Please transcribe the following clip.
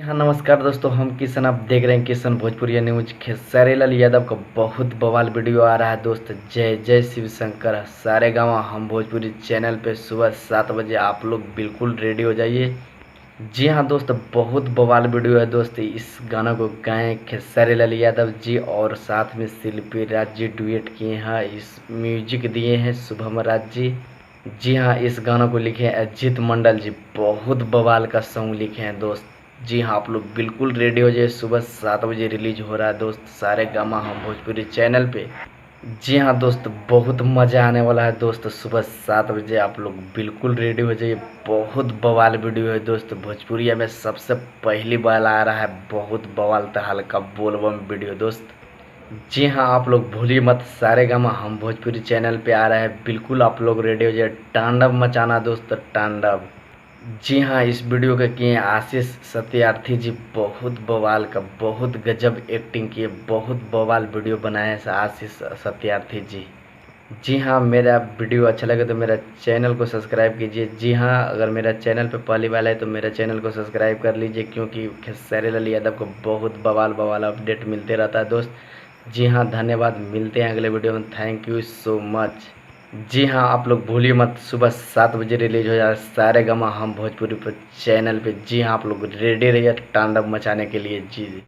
हाँ नमस्कार दोस्तों, हम किशन। आप देख रहे हैं किशन भोजपुरिया न्यूज। खेसारी लाल यादव का बहुत बवाल वीडियो आ रहा है दोस्त। जय जय शिव शंकर। सारे गाँव हम भोजपुरी चैनल पे सुबह 7 बजे आप लोग बिल्कुल रेडी हो जाइए। जी हाँ दोस्त, बहुत बवाल वीडियो है दोस्त। इस गाना को गाए खेसारी लाल यादव जी और साथ में शिल्पी राज जी डुएट किए हैं। इस म्यूजिक दिए हैं शुभम राज जी। जी हाँ, इस गाना को लिखे हैं अजीत मंडल जी। बहुत बवाल का सॉन्ग लिखे हैं दोस्त। जी हाँ, आप लोग बिल्कुल रेडी हो जाइए। सुबह 7 बजे रिलीज हो रहा है दोस्त सारे गामा हम भोजपुरी चैनल पे। जी हाँ दोस्त, बहुत मज़ा आने वाला है दोस्त। सुबह 7 बजे आप लोग बिल्कुल रेडी हो जाइए। बहुत बवाल वीडियो है दोस्त। भोजपुरिया में सबसे पहली बार आ रहा है बहुत बवाल तहल का बोलबम वीडियो दोस्त। जी हाँ, आप लोग भूलिए मत, सारे गामा हम भोजपुरी चैनल पे आ रहा है। बिल्कुल आप लोग रेडी हो जाइए। तांडव मचाना दोस्त, तांडव। जी हाँ, इस वीडियो के किए आशीष सत्यार्थी जी। बहुत बवाल का, बहुत गजब एक्टिंग किए। बहुत बवाल वीडियो बनाए हैं आशीष सत्यार्थी जी। जी हाँ, मेरा वीडियो अच्छा लगे तो मेरा चैनल को सब्सक्राइब कीजिए। जी हाँ, अगर मेरा चैनल पे पहली बार है तो मेरा चैनल को सब्सक्राइब कर लीजिए, क्योंकि खेसारी लाल यादव को बहुत बवाल बवाल अपडेट मिलते रहता है दोस्त। जी हाँ, धन्यवाद। मिलते हैं अगले वीडियो में। Thank you so much. जी हाँ, आप लोग भूलिए मत, सुबह 7 बजे रिलीज हो जाए सारे गामा हम भोजपुरी पर चैनल पे। जी हाँ, आप लोग रेडी रहिए तांडव मचाने के लिए। जी।